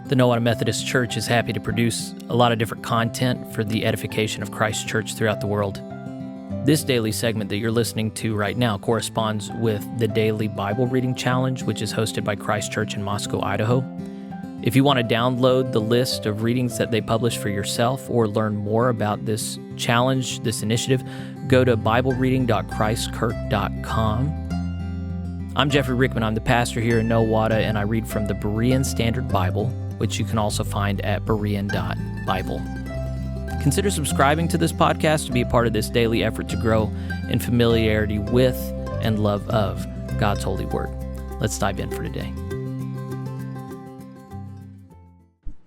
The Nowata Methodist Church is happy to produce a lot of different content for the edification of Christ's church throughout the world. This daily segment that you're listening to right now corresponds with the Daily Bible Reading Challenge, which is hosted by Christ Church in Moscow, Idaho. If you want to download the list of readings that they publish for yourself or learn more about this challenge, this initiative, go to biblereading.christkirk.com. I'm Jeffrey Rickman. I'm the pastor here in Nowata, and I read from the Berean Standard Bible, which you can also find at berean.bible. Consider subscribing to this podcast to be a part of this daily effort to grow in familiarity with and love of God's holy word. Let's dive in for today.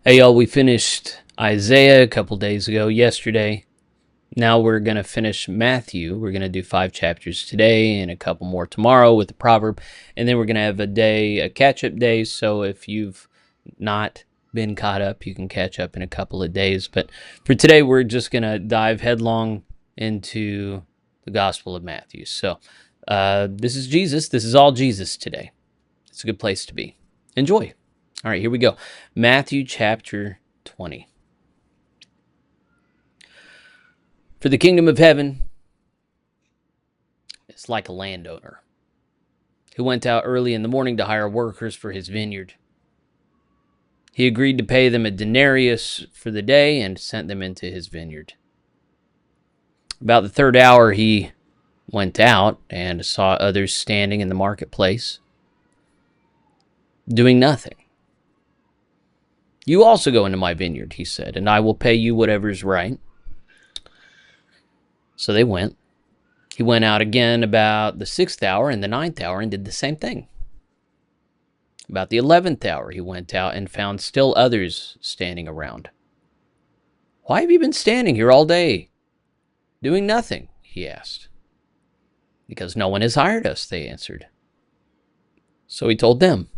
Hey y'all, we finished Isaiah a couple days ago, yesterday. Now we're going to finish Matthew. We're going to do 5 chapters today and a couple more tomorrow with the proverb. And then we're going to have a catch-up day. So if you've not been caught up, you can catch up in a couple of days. But for today, we're just going to dive headlong into the Gospel of Matthew. So this is Jesus. This is all Jesus today. It's a good place to be. Enjoy. All right, here we go. Matthew chapter 20. For the kingdom of heaven is like a landowner who went out early in the morning to hire workers for his vineyard. He agreed to pay them a denarius for the day and sent them into his vineyard. About the 3rd hour, he went out and saw others standing in the marketplace, doing nothing. "You also go into my vineyard," he said, "and I will pay you whatever is right." So they went. He went out again about the 6th hour and the 9th hour and did the same thing. About the 11th hour, he went out and found still others standing around. "Why have you been standing here all day, doing nothing?" he asked. "Because no one has hired us," they answered. So he told them,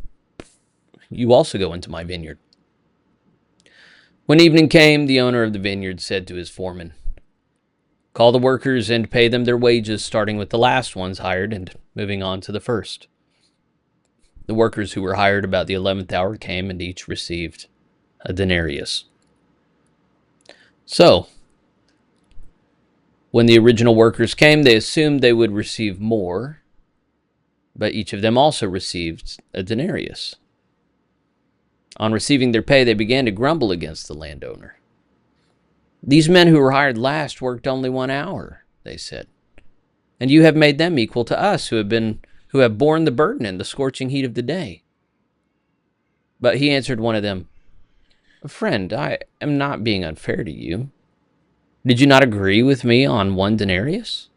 "You also go into my vineyard." When evening came, the owner of the vineyard said to his foreman, "Call the workers and pay them their wages, starting with the last ones hired and moving on to the first." The workers who were hired about the 11th hour came and each received a denarius. So, when the original workers came, they assumed they would receive more, but each of them also received a denarius. On receiving their pay, they began to grumble against the landowner. "These men who were hired last worked only 1 hour," they said, "and you have made them equal to us who have borne the burden and the scorching heat of the day." But he answered one of them, "Friend, I am not being unfair to you. Did you not agree with me on 1 denarius?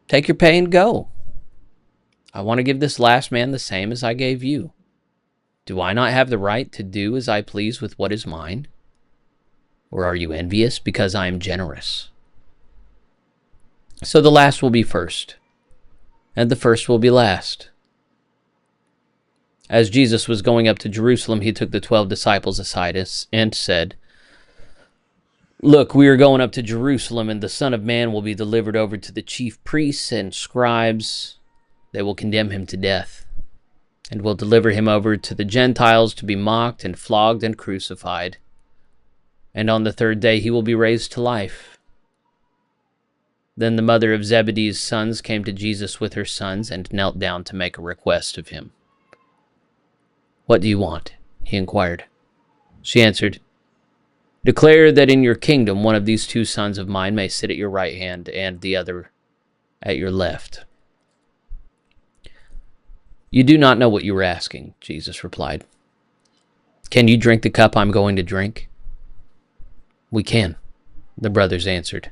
Take your pay and go. I want to give this last man the same as I gave you. Do I not have the right to do as I please with what is mine? Or are you envious because I am generous? So the last will be first, and the first will be last." As Jesus was going up to Jerusalem, he took the 12 disciples aside and said, "Look, we are going up to Jerusalem, and the Son of Man will be delivered over to the chief priests and scribes. They will condemn him to death, and will deliver him over to the Gentiles to be mocked and flogged and crucified. And on the 3rd day he will be raised to life." Then the mother of Zebedee's sons came to Jesus with her sons and knelt down to make a request of him. "What do you want?" he inquired. She answered, "Declare that in your kingdom one of these 2 sons of mine may sit at your right hand and the other at your left." "You do not know what you are asking," Jesus replied. "Can you drink the cup I'm going to drink?" "We can," the brothers answered.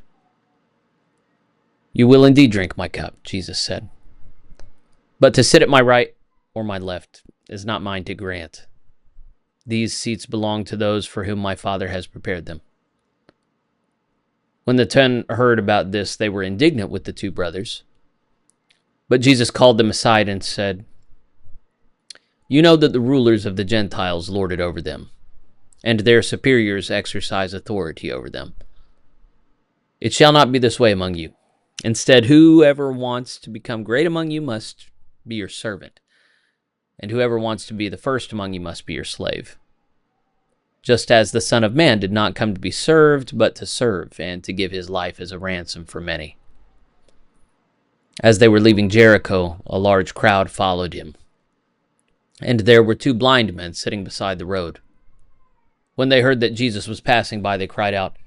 "You will indeed drink my cup," Jesus said. "But to sit at my right or my left is not mine to grant. These seats belong to those for whom my Father has prepared them." When the 10 heard about this, they were indignant with the 2 brothers. But Jesus called them aside and said, "You know that the rulers of the Gentiles lord it over them, and their superiors exercise authority over them. It shall not be this way among you. Instead, whoever wants to become great among you must be your servant, and whoever wants to be the first among you must be your slave. just as the Son of Man did not come to be served, but to serve, and to give his life as a ransom for many." As they were leaving Jericho, a large crowd followed him, and there were two blind men sitting beside the road. When they heard that Jesus was passing by, they cried out,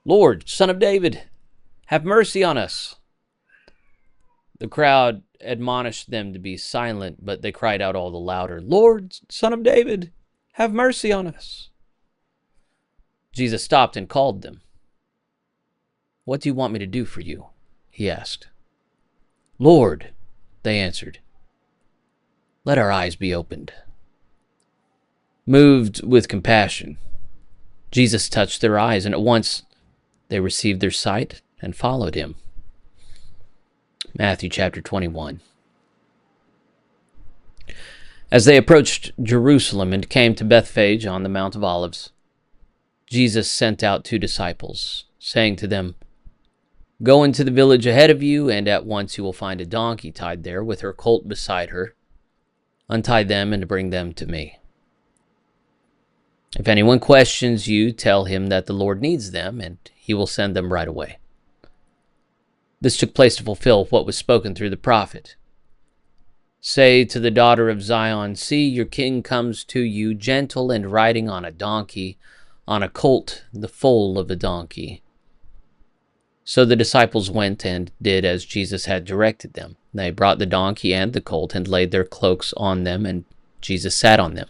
"Lord, Son of David, have mercy on us." The crowd admonished them to be silent, but they cried out all the louder, "Lord, Son of David, have mercy on us." Jesus stopped and called them. "What do you want me to do for you?" he asked. "Lord," they answered, "let our eyes be opened." Moved with compassion, Jesus touched their eyes, and at once they received their sight and followed him. Matthew chapter 21. As they approached Jerusalem and came to Bethphage on the Mount of Olives, Jesus sent out 2 disciples, saying to them, "Go into the village ahead of you, and at once you will find a donkey tied there with her colt beside her. Untie them and bring them to me. If anyone questions you, tell him that the Lord needs them, and he will send them right away." This took place to fulfill what was spoken through the prophet. "Say to the daughter of Zion, see, your king comes to you, gentle and riding on a donkey, on a colt, the foal of a donkey." So the disciples went and did as Jesus had directed them. They brought the donkey and the colt and laid their cloaks on them, and Jesus sat on them.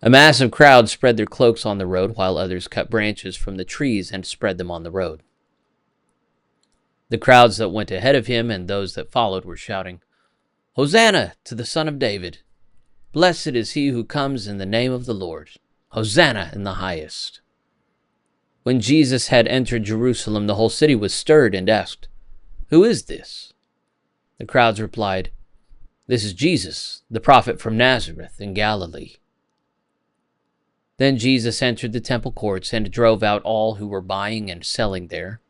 A massive crowd spread their cloaks on the road, while others cut branches from the trees and spread them on the road. The crowds that went ahead of him and those that followed were shouting, "Hosanna to the Son of David! Blessed is he who comes in the name of the Lord! Hosanna in the highest!" When Jesus had entered Jerusalem, the whole city was stirred and asked, "Who is this?" The crowds replied, "This is Jesus, the prophet from Nazareth in Galilee." Then Jesus entered the temple courts and drove out all who were buying and selling there.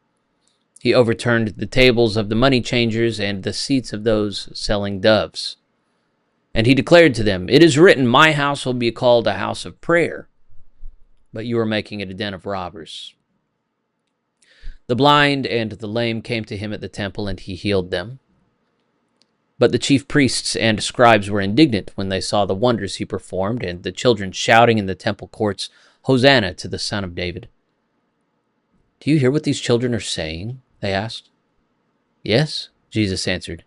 He overturned the tables of the money changers and the seats of those selling doves. And he declared to them, "It is written, my house will be called a house of prayer, but you are making it a den of robbers." The blind and the lame came to him at the temple, and he healed them. But the chief priests and scribes were indignant when they saw the wonders he performed, and the children shouting in the temple courts, "Hosanna to the Son of David." "Do you hear what these children are saying?" they asked. "Yes," Jesus answered.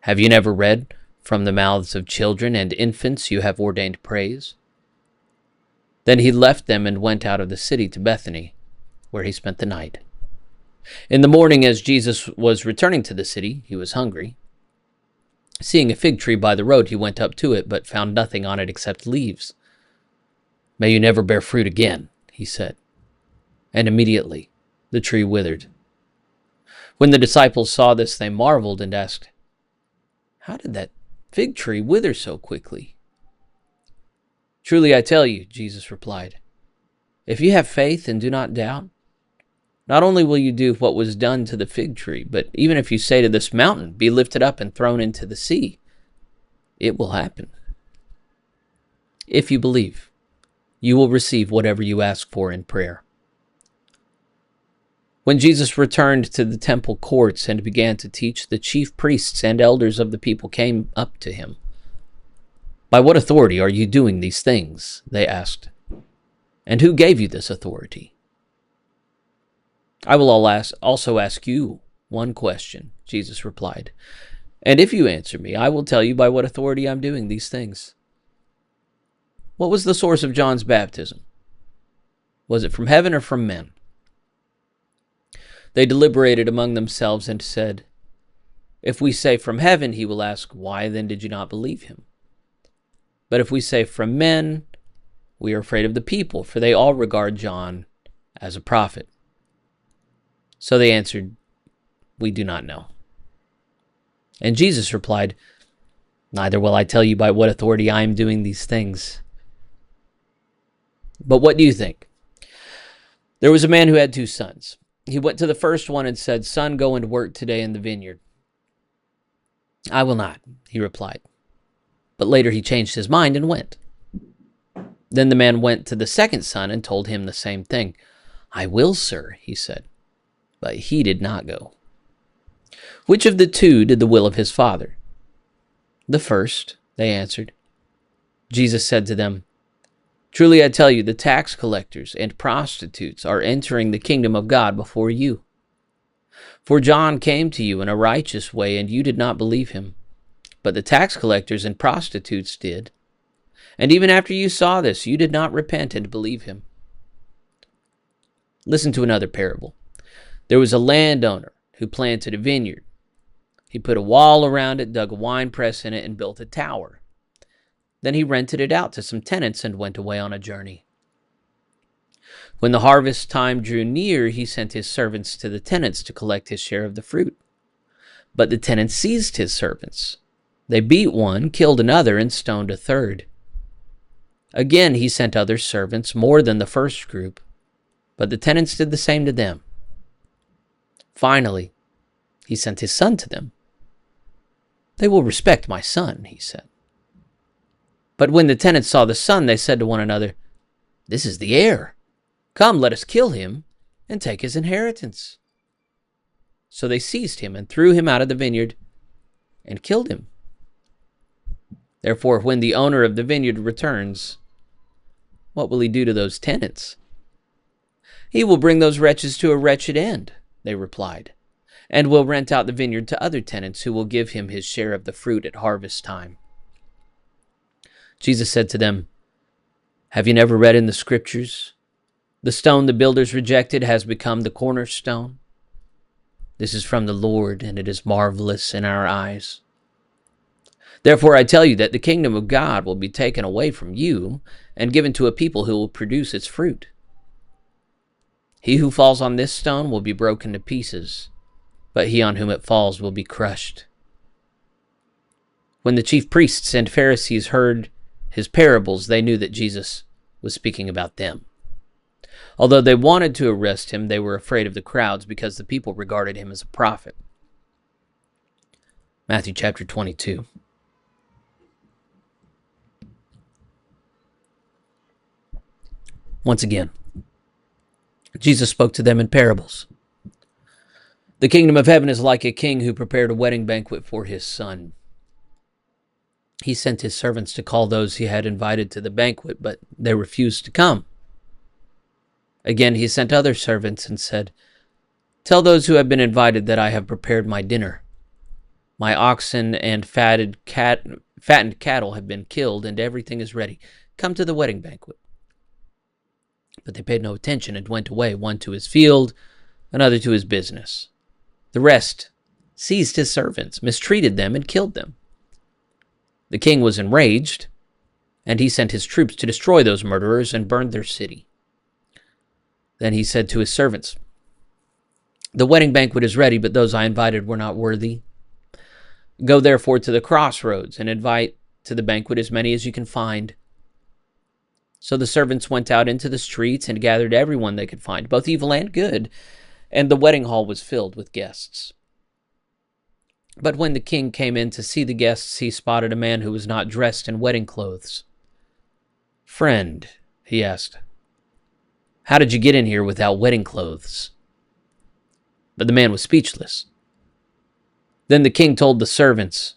"Have you never read, from the mouths of children and infants you have ordained praise?" Then he left them and went out of the city to Bethany, where he spent the night. In the morning, as Jesus was returning to the city, he was hungry. Seeing a fig tree by the road, he went up to it, but found nothing on it except leaves. "May you never bear fruit again," he said. And immediately the tree withered. When the disciples saw this, they marveled and asked, "How did that fig tree wither so quickly?" "Truly I tell you," Jesus replied, "if you have faith and do not doubt, not only will you do what was done to the fig tree, but even if you say to this mountain, 'Be lifted up and thrown into the sea,' it will happen. If you believe, you will receive whatever you ask for in prayer." When Jesus returned to the temple courts and began to teach, the chief priests and elders of the people came up to him. "By what authority are you doing these things?" they asked. "And who gave you this authority?" "I will also ask you one question," Jesus replied. "And if you answer me, I will tell you by what authority I'm doing these things. What was the source of John's baptism? Was it from heaven or from men?" They deliberated among themselves and said, "If we say from heaven," he will ask, "Why then did you not believe him? But if we say from men, we are afraid of the people, for they all regard John as a prophet." So they answered, "We do not know." And Jesus replied, "Neither will I tell you by what authority I am doing these things. But what do you think? There was a man who had 2 sons. He went to the first one and said, 'Son, go and work today in the vineyard.' 'I will not,' he replied. But later he changed his mind and went. Then the man went to the second son and told him the same thing. "I will, sir," he said. But he did not go. "Which of the two did the will of his father?" "The first," they answered. Jesus said to them, "Truly I tell you, the tax collectors and prostitutes are entering the kingdom of God before you. For John came to you in a righteous way, and you did not believe him. But the tax collectors and prostitutes did. And even after you saw this, you did not repent and believe him." Listen to another parable. There was a landowner who planted a vineyard. He put a wall around it, dug a wine press in it, and built a tower. Then he rented it out to some tenants and went away on a journey. When the harvest time drew near, he sent his servants to the tenants to collect his share of the fruit. But the tenants seized his servants. They beat one, killed another, and stoned a third. Again, he sent other servants, more than the first group, but the tenants did the same to them. Finally, he sent his son to them. "They will respect my son," he said. But when the tenants saw the son, they said to one another, "This is the heir. Come, let us kill him and take his inheritance." So they seized him and threw him out of the vineyard and killed him. Therefore, when the owner of the vineyard returns, what will he do to those tenants?" "He will bring those wretches to a wretched end," they replied, "and will rent out the vineyard to other tenants who will give him his share of the fruit at harvest time." Jesus said to them, "Have you never read in the scriptures, 'The stone the builders rejected has become the cornerstone'? This is from the Lord, and it is marvelous in our eyes. Therefore I tell you that the kingdom of God will be taken away from you and given to a people who will produce its fruit. He who falls on this stone will be broken to pieces, but he on whom it falls will be crushed." When the chief priests and Pharisees heard his parables, they knew that Jesus was speaking about them. Although they wanted to arrest him, they were afraid of the crowds because the people regarded him as a prophet. Matthew chapter 22. Once again, Jesus spoke to them in parables. "The kingdom of heaven is like a king who prepared a wedding banquet for his son. He sent his servants to call those he had invited to the banquet, but they refused to come. Again, he sent other servants and said, 'Tell those who have been invited that I have prepared my dinner. My oxen and fattened cattle have been killed, and everything is ready. Come to the wedding banquet.' But they paid no attention and went away, one to his field, another to his business. The rest seized his servants, mistreated them, and killed them. The king was enraged, and he sent his troops to destroy those murderers and burned their city. Then he said to his servants, 'The wedding banquet is ready, but those I invited were not worthy. Go therefore to the crossroads and invite to the banquet as many as you can find.' So the servants went out into the streets and gathered everyone they could find, both evil and good, and the wedding hall was filled with guests. But when the king came in to see the guests, he spotted a man who was not dressed in wedding clothes. 'Friend,' he asked, 'how did you get in here without wedding clothes?' But the man was speechless. Then the king told the servants,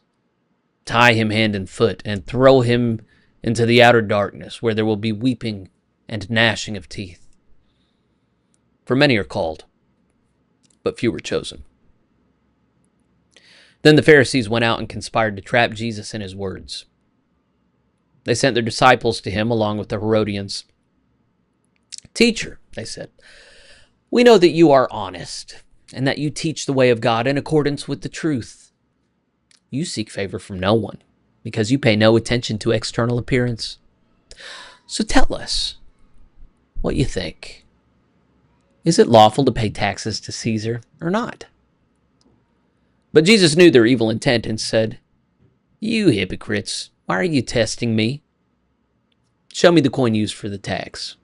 'Tie him hand and foot and throw him into the outer darkness, where there will be weeping and gnashing of teeth. For many are called, but few were chosen.' Then the Pharisees went out and conspired to trap Jesus in his words. They sent their disciples to him along with the Herodians. 'Teacher,' they said, 'we know that you are honest and that you teach the way of God in accordance with the truth. You seek favor from no one, because you pay no attention to external appearance. So tell us what you think. Is it lawful to pay taxes to Caesar or not?' But Jesus knew their evil intent and said, 'You hypocrites, why are you testing me? Show me the coin used for the tax.'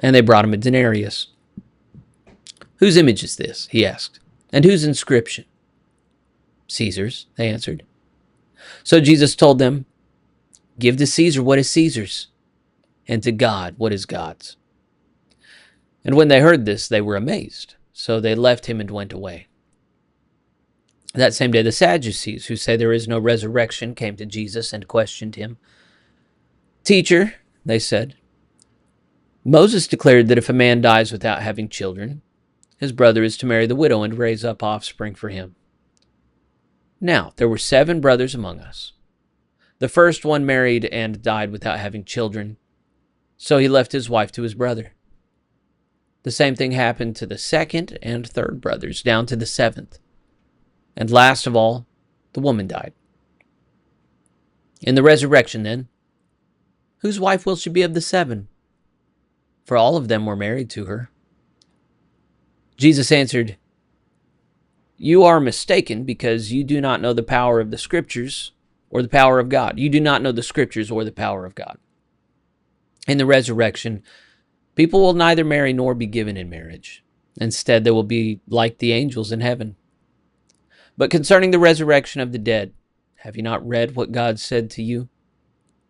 And they brought him a denarius. 'Whose image is this?' he asked, 'and whose inscription?' 'Caesar's,' they answered. So Jesus told them, 'Give to Caesar what is Caesar's, and to God what is God's." And when they heard this, they were amazed. So they left him and went away. That same day, the Sadducees, who say there is no resurrection, came to Jesus and questioned him. "Teacher," they said, "Moses declared that if a man dies without having children, his brother is to marry the widow and raise up offspring for him. Now, there were 7 brothers among us. The first one married and died without having children, so he left his wife to his brother. The same thing happened to the second and third brothers, down to the 7th. And last of all, the woman died. In the resurrection, then, whose wife will she be of the 7? For all of them were married to her." Jesus answered, "You are mistaken because you do not know the power of the Scriptures or the power of God. You do not know the Scriptures or the power of God. In the resurrection, people will neither marry nor be given in marriage. Instead, they will be like the angels in heaven. But concerning the resurrection of the dead, have you not read what God said to you?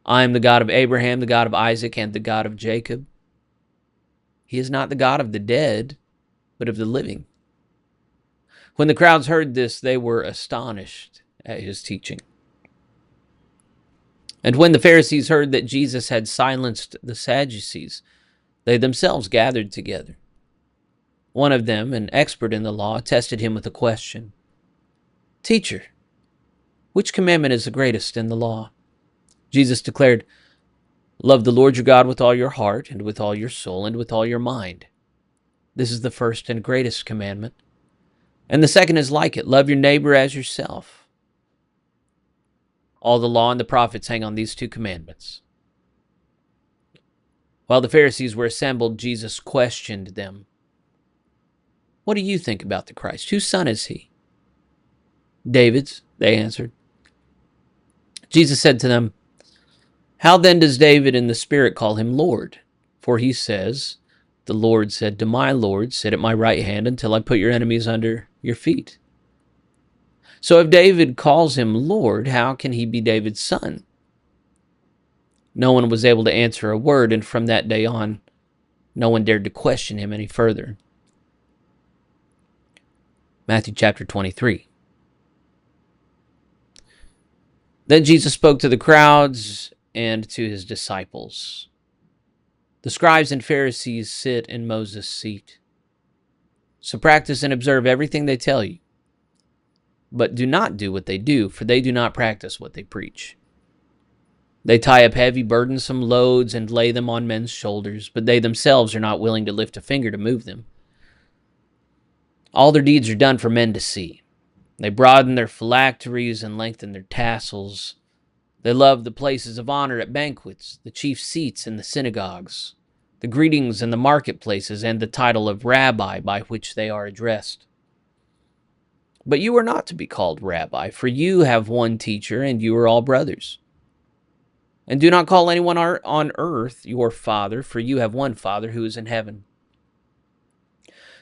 'I am the God of Abraham, the God of Isaac, and the God of Jacob.' He is not the God of the dead, but of the living." When the crowds heard this, they were astonished at his teaching. And when the Pharisees heard that Jesus had silenced the Sadducees, they themselves gathered together. One of them, an expert in the law, tested him with a question. "Teacher, which commandment is the greatest in the law?" Jesus declared, "Love the Lord your God with all your heart, and with all your soul, and with all your mind. This is the first and greatest commandment. And the second is like it, love your neighbor as yourself. All the law and the prophets hang on these 2 commandments." While the Pharisees were assembled, Jesus questioned them. "What do you think about the Christ? Whose son is he?" "David's," they answered. Jesus said to them, "How then does David in the Spirit call him Lord? For he says, 'The Lord said to my Lord, sit at my right hand until I put your enemies under your feet.' So if David calls him Lord, how can he be David's son?" No one was able to answer a word, and from that day on, no one dared to question him any further. Matthew chapter 23. Then Jesus spoke to the crowds and to his disciples. "The scribes and Pharisees sit in Moses' seat. So practice and observe everything they tell you. But do not do what they do, for they do not practice what they preach. They tie up heavy, burdensome loads and lay them on men's shoulders, but they themselves are not willing to lift a finger to move them. All their deeds are done for men to see. They broaden their phylacteries and lengthen their tassels. They love the places of honor at banquets, the chief seats in the synagogues, the greetings in the marketplaces, and the title of rabbi by which they are addressed. But you are not to be called rabbi, for you have one teacher, and you are all brothers. And do not call anyone on earth your father, for you have one Father who is in heaven.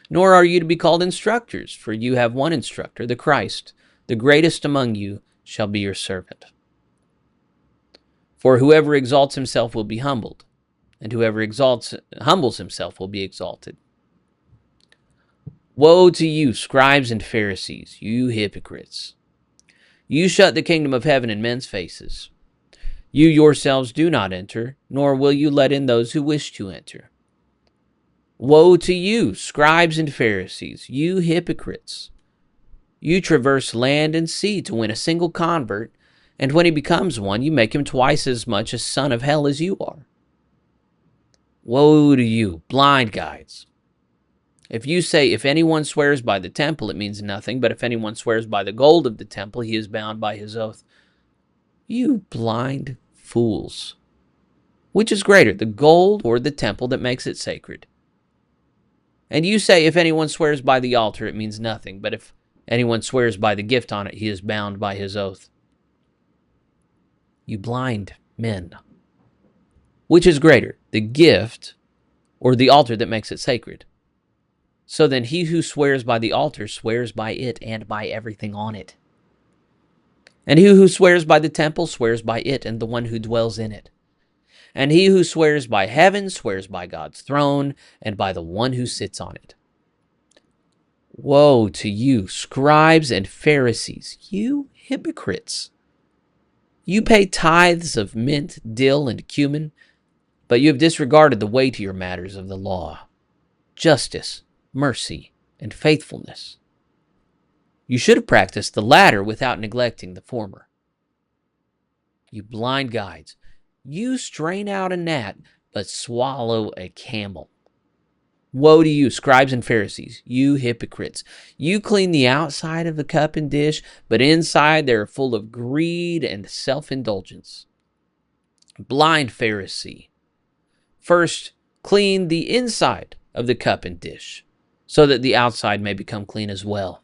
Nor are you to be called instructors, for you have one instructor, the Christ. The greatest among you shall be your servant. For whoever exalts himself will be humbled, and whoever humbles himself will be exalted. Woe to you, scribes and Pharisees, you hypocrites! You shut the kingdom of heaven in men's faces. You yourselves do not enter, nor will you let in those who wish to enter. Woe to you, scribes and Pharisees, you hypocrites! You traverse land and sea to win a single convert, and when he becomes one, you make him twice as much a son of hell as you are. Woe to you, blind guides! If you say, if anyone swears by the temple, it means nothing, but if anyone swears by the gold of the temple, he is bound by his oath. You blind fools! Which is greater, the gold or the temple that makes it sacred? And you say, if anyone swears by the altar, it means nothing, but if anyone swears by the gift on it, he is bound by his oath. You blind men! Which is greater, the gift or the altar that makes it sacred? So then he who swears by the altar swears by it and by everything on it. And he who swears by the temple swears by it and the one who dwells in it. And he who swears by heaven swears by God's throne and by the one who sits on it. Woe to you, scribes and Pharisees, you hypocrites! You pay tithes of mint, dill, and cumin, but you have disregarded the weightier matters of the law: justice, mercy, and faithfulness. You should have practiced the latter without neglecting the former. You blind guides, you strain out a gnat, but swallow a camel. Woe to you, scribes and Pharisees, you hypocrites! You clean the outside of the cup and dish, but inside they are full of greed and self-indulgence. Blind Pharisee, first clean the inside of the cup and dish, so that the outside may become clean as well.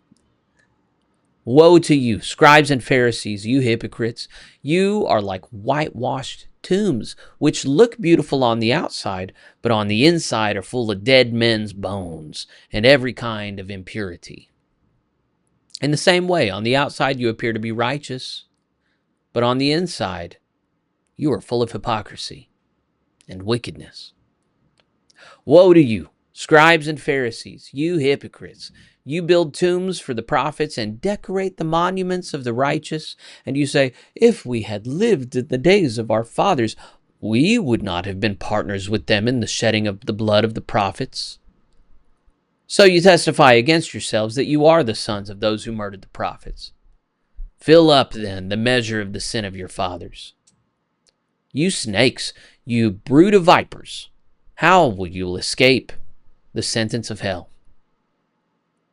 Woe to you, scribes and Pharisees, you hypocrites! You are like whitewashed tombs, which look beautiful on the outside, but on the inside are full of dead men's bones and every kind of impurity. In the same way, on the outside you appear to be righteous, but on the inside you are full of hypocrisy and wickedness. Woe to you, scribes and Pharisees, you hypocrites! You build tombs for the prophets and decorate the monuments of the righteous, and you say, if we had lived in the days of our fathers, we would not have been partners with them in the shedding of the blood of the prophets. So you testify against yourselves that you are the sons of those who murdered the prophets. Fill up, then, the measure of the sin of your fathers. You snakes, you brood of vipers, how will you escape the sentence of hell?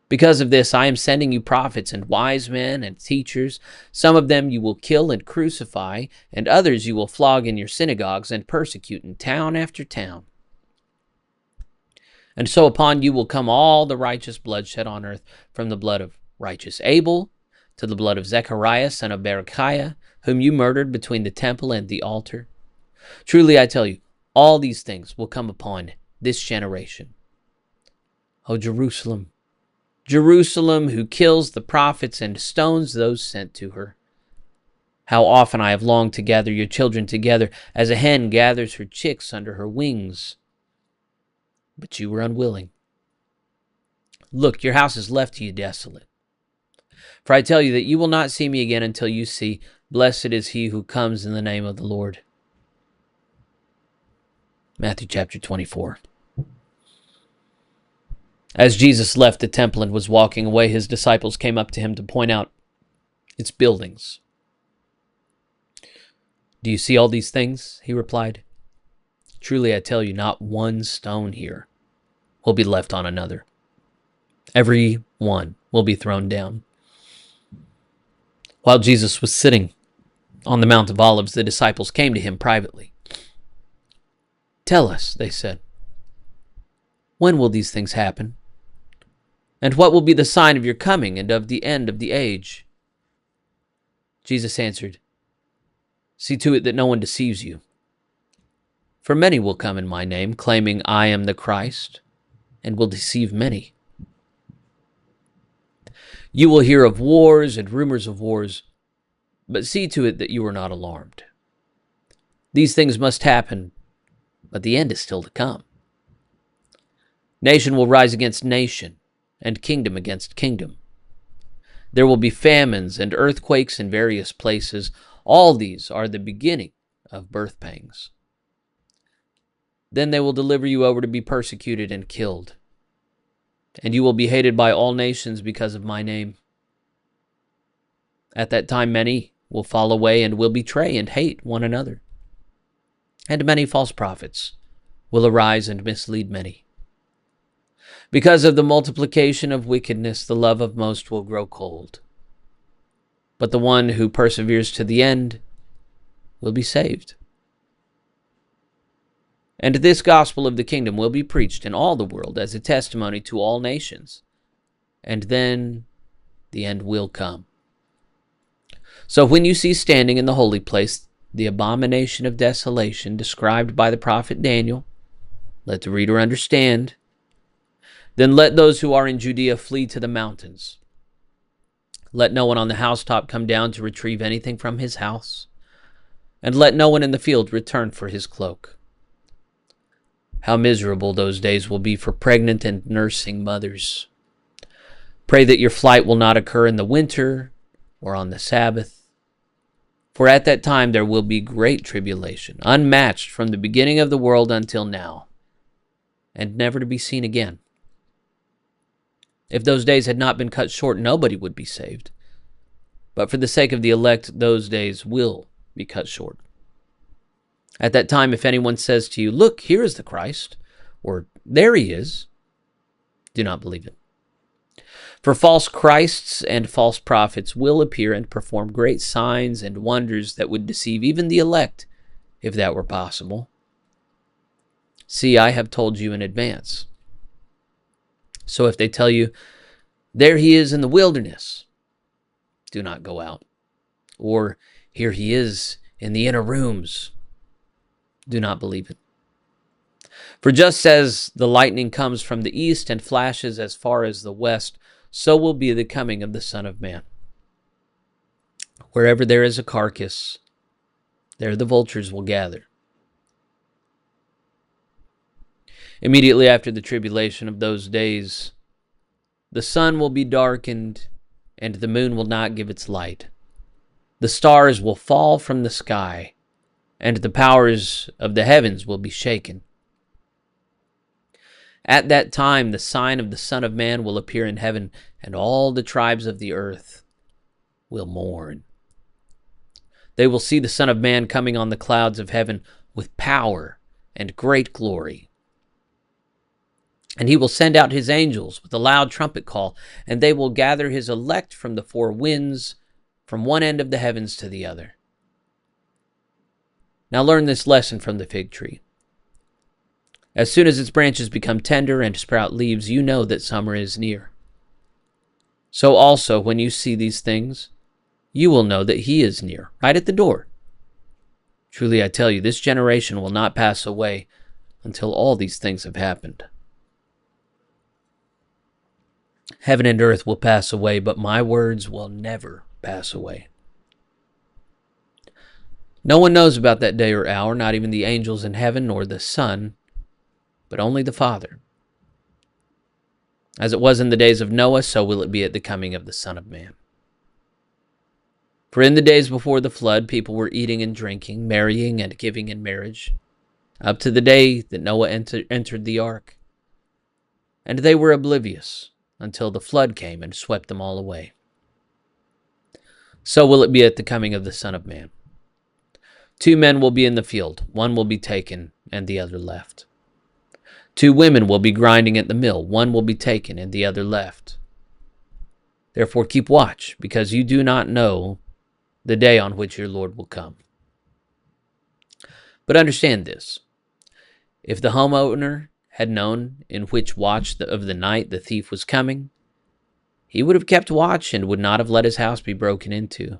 Because of this, I am sending you prophets and wise men and teachers. Some of them you will kill and crucify, and others you will flog in your synagogues and persecute in town after town. And so upon you will come all the righteous blood shed on earth, from the blood of righteous Abel to the blood of Zechariah, son of Berechiah, whom you murdered between the temple and the altar. Truly I tell you, all these things will come upon this generation. O Jerusalem, Jerusalem, who kills the prophets and stones those sent to her. How often I have longed to gather your children together, as a hen gathers her chicks under her wings. But you were unwilling. Look, your house is left to you desolate. For I tell you that you will not see me again until you see, blessed is he who comes in the name of the Lord. Matthew chapter 24. As Jesus left the temple and was walking away, his disciples came up to him to point out its buildings. Do you see all these things? He replied. Truly I tell you, not one stone here will be left on another. Every one will be thrown down. While Jesus was sitting on the Mount of Olives, the disciples came to him privately. Tell us, they said, when will these things happen? And what will be the sign of your coming and of the end of the age? Jesus answered, see to it that no one deceives you. For many will come in my name, claiming I am the Christ, and will deceive many. You will hear of wars and rumors of wars, but see to it that you are not alarmed. These things must happen, but the end is still to come. Nation will rise against nation, and kingdom against kingdom. There will be famines and earthquakes in various places. All these are the beginning of birth pangs. Then they will deliver you over to be persecuted and killed, and you will be hated by all nations because of my name. At that time many will fall away and will betray and hate one another. And many false prophets will arise and mislead many. Because of the multiplication of wickedness, the love of most will grow cold. But the one who perseveres to the end will be saved. And this gospel of the kingdom will be preached in all the world as a testimony to all nations. And then the end will come. So when you see standing in the holy place the abomination of desolation described by the prophet Daniel, let the reader understand. Then let those who are in Judea flee to the mountains. Let no one on the housetop come down to retrieve anything from his house. and let no one in the field return for his cloak. How miserable those days will be for pregnant and nursing mothers. Pray that your flight will not occur in the winter or on the Sabbath, for at that time there will be great tribulation, unmatched from the beginning of the world until now, and never to be seen again. If those days had not been cut short, nobody would be saved. But for the sake of the elect, those days will be cut short. At that time, if anyone says to you, "Look, here is the Christ," or "There he is," do not believe it. For false Christs and false prophets will appear and perform great signs and wonders that would deceive even the elect, if that were possible. See, I have told you in advance. So if they tell you, "There he is in the wilderness," do not go out. Or, "Here he is in the inner rooms," do not believe it. For just as the lightning comes from the east and flashes as far as the west, so will be the coming of the Son of Man. Wherever there is a carcass, there the vultures will gather. Immediately after the tribulation of those days, the sun will be darkened, and the moon will not give its light. The stars will fall from the sky, and the powers of the heavens will be shaken. At that time, the sign of the Son of Man will appear in heaven, and all the tribes of the earth will mourn. They will see the Son of Man coming on the clouds of heaven with power and great glory. And he will send out his angels with a loud trumpet call, and they will gather his elect from the four winds, from one end of the heavens to the other. Now learn this lesson from the fig tree. As soon as its branches become tender and sprout leaves, you know that summer is near. So also, when you see these things, you will know that he is near, right at the door. Truly I tell you, this generation will not pass away until all these things have happened. Heaven and earth will pass away, but my words will never pass away. No one knows about that day or hour, not even the angels in heaven nor the Son, but only the Father. As it was in the days of Noah, so will it be at the coming of the Son of Man. For in the days before the flood, people were eating and drinking, marrying and giving in marriage, up to the day that Noah entered the ark. And they were oblivious until the flood came and swept them all away. So will it be at the coming of the Son of Man. 2 men will be in the field, one will be taken and the other left. 2 women will be grinding at the mill, one will be taken and the other left. Therefore keep watch, because you do not know the day on which your Lord will come. But understand this: if the homeowner had known in which watch of the night the thief was coming, he would have kept watch and would not have let his house be broken into.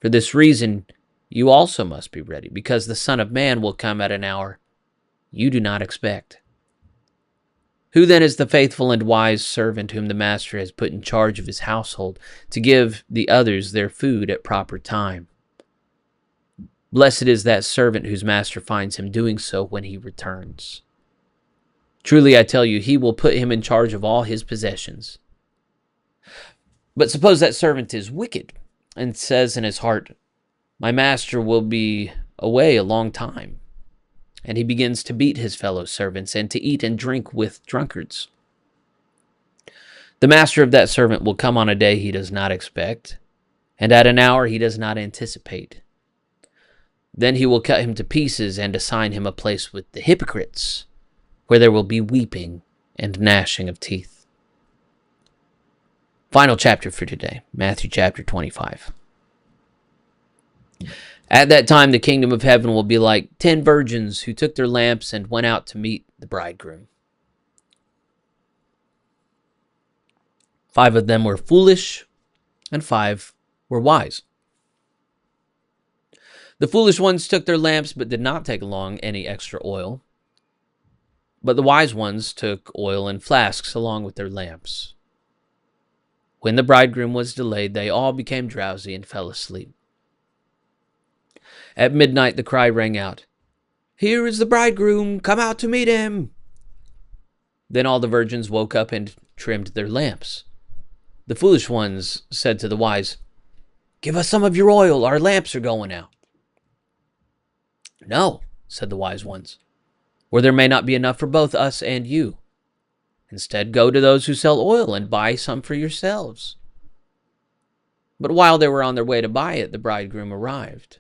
For this reason, you also must be ready, because the Son of Man will come at an hour you do not expect. Who then is the faithful and wise servant whom the master has put in charge of his household to give the others their food at proper time? Blessed is that servant whose master finds him doing so when he returns. Truly I tell you, he will put him in charge of all his possessions. But suppose that servant is wicked and says in his heart, "My master will be away a long time," and he begins to beat his fellow servants and to eat and drink with drunkards. The master of that servant will come on a day he does not expect, and at an hour he does not anticipate. Then he will cut him to pieces and assign him a place with the hypocrites, where there will be weeping and gnashing of teeth. Final chapter for today, Matthew chapter 25. At that time, the kingdom of heaven will be like 10 virgins who took their lamps and went out to meet the bridegroom. 5 of them were foolish, and 5 were wise. The foolish ones took their lamps, but did not take along any extra oil. But the wise ones took oil in flasks along with their lamps. When the bridegroom was delayed, they all became drowsy and fell asleep. At midnight the cry rang out, "Here is the bridegroom, come out to meet him." Then all the virgins woke up and trimmed their lamps. The foolish ones said to the wise, "Give us some of your oil, our lamps are going out." "No," said the wise ones, "or there may not be enough for both us and you. Instead, go to those who sell oil and buy some for yourselves." But while they were on their way to buy it, the bridegroom arrived.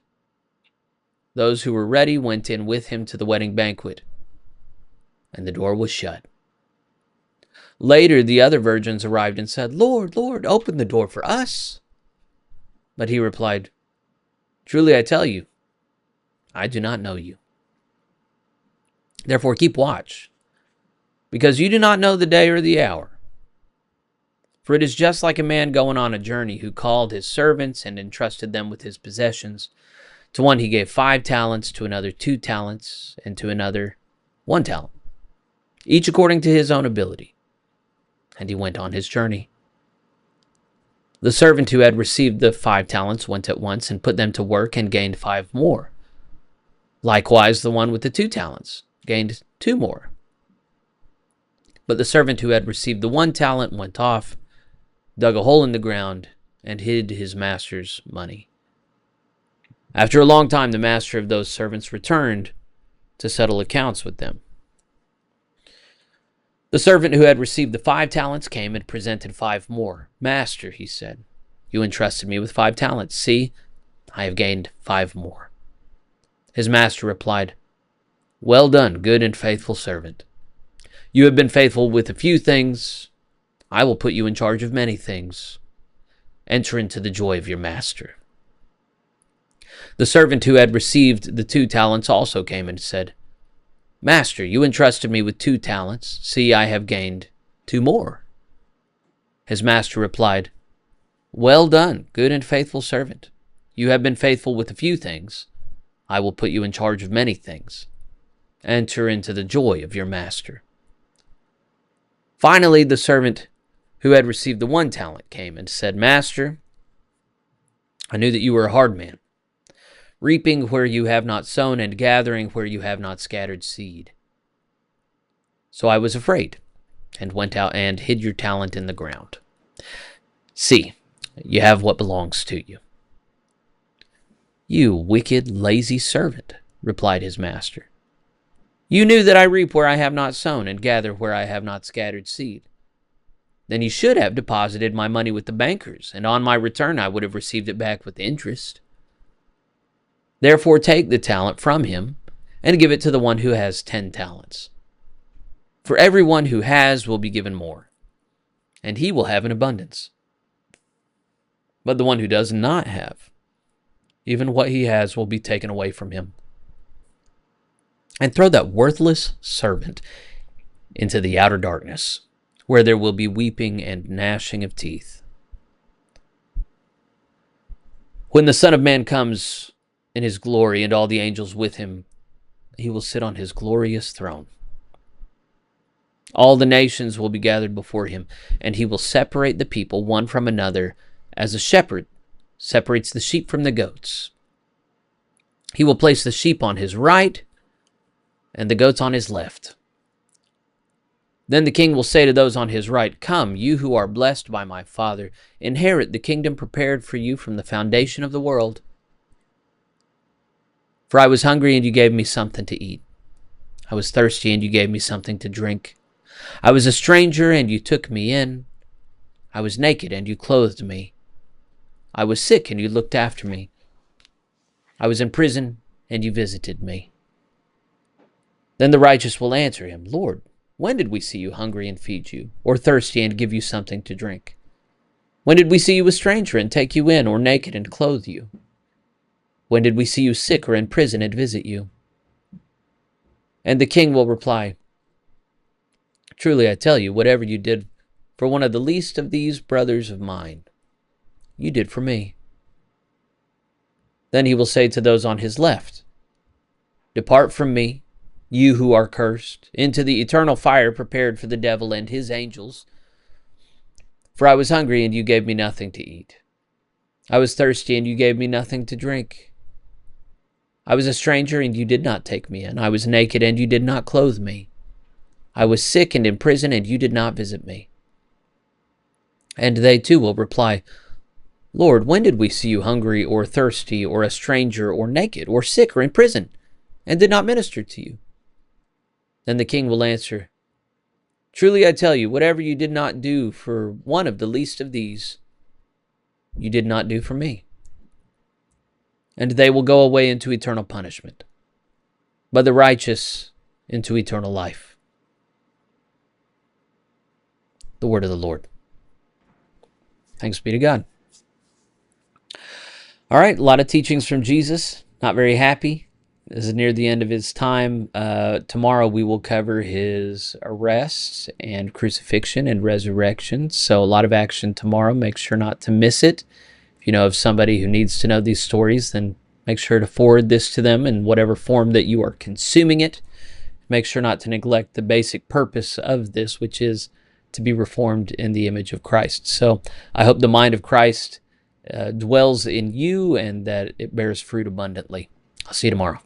Those who were ready went in with him to the wedding banquet, and the door was shut. Later, the other virgins arrived and said, "Lord, Lord, open the door for us." But he replied, "Truly I tell you, I do not know you. Therefore keep watch, because you do not know the day or the hour. For it is just like a man going on a journey who called his servants and entrusted them with his possessions. To one he gave 5 talents, to another 2 talents, and to another 1 talent, each according to his own ability. And he went on his journey. The servant who had received the 5 talents went at once and put them to work and gained 5 more. Likewise, the one with the 2 talents gained 2 more. But the servant who had received the 1 talent went off, dug a hole in the ground, and hid his master's money. After a long time, the master of those servants returned to settle accounts with them. The servant who had received the 5 talents came and presented 5 more. "Master," he said, "you entrusted me with 5 talents. See, I have gained 5 more." His master replied, "Well done, good and faithful servant. You have been faithful with a few things. I will put you in charge of many things. Enter into the joy of your master." The servant who had received the 2 talents also came and said, "Master, you entrusted me with 2 talents. See, I have gained 2 more." His master replied, "Well done, good and faithful servant. You have been faithful with a few things. I will put you in charge of many things. Enter into the joy of your master." Finally, the servant who had received the 1 talent came and said, "Master, I knew that you were a hard man, reaping where you have not sown and gathering where you have not scattered seed. So I was afraid and went out and hid your talent in the ground. See, you have what belongs to you." "You wicked, lazy servant," replied his master. "You knew that I reap where I have not sown and gather where I have not scattered seed. Then you should have deposited my money with the bankers, and on my return I would have received it back with interest. Therefore take the talent from him and give it to the one who has 10 talents. For everyone who has will be given more, and he will have an abundance. But the one who does not have, even what he has will be taken away from him. And throw that worthless servant into the outer darkness, where there will be weeping and gnashing of teeth. When the Son of Man comes in his glory and all the angels with him, he will sit on his glorious throne. All the nations will be gathered before him, and he will separate the people one from another, as a shepherd separates the sheep from the goats. He will place the sheep on his right and the goats on his left. Then the king will say to those on his right, "Come, you who are blessed by my Father, inherit the kingdom prepared for you from the foundation of the world. For I was hungry, and you gave me something to eat. I was thirsty, and you gave me something to drink. I was a stranger, and you took me in. I was naked, and you clothed me. I was sick, and you looked after me. I was in prison, and you visited me." Then the righteous will answer him, "Lord, when did we see you hungry and feed you, or thirsty and give you something to drink? When did we see you a stranger and take you in, or naked and clothe you? When did we see you sick or in prison and visit you?" And the king will reply, "Truly I tell you, whatever you did for one of the least of these brothers of mine, you did for me." Then he will say to those on his left, "Depart from me, you who are cursed, into the eternal fire prepared for the devil and his angels. For I was hungry, and you gave me nothing to eat. I was thirsty, and you gave me nothing to drink. I was a stranger, and you did not take me in. I was naked, and you did not clothe me. I was sick and in prison, and you did not visit me. And they too will reply, Lord, when did we see you hungry or thirsty or a stranger or naked or sick or in prison, and did not minister to you? Then the king will answer, Truly I tell you, whatever you did not do for one of the least of these, you did not do for me. And they will go away into eternal punishment, but the righteous into eternal life. The word of the Lord. Thanks be to God. All right, a lot of teachings from Jesus. Not very happy. This is near the end of his time. Tomorrow we will cover his arrest and crucifixion and resurrection. So a lot of action tomorrow. Make sure not to miss it. If you know of somebody who needs to know these stories, then make sure to forward this to them in whatever form that you are consuming it. Make sure not to neglect the basic purpose of this, which is to be reformed in the image of Christ. So I hope the mind of Christ dwells in you and that it bears fruit abundantly. I'll see you tomorrow.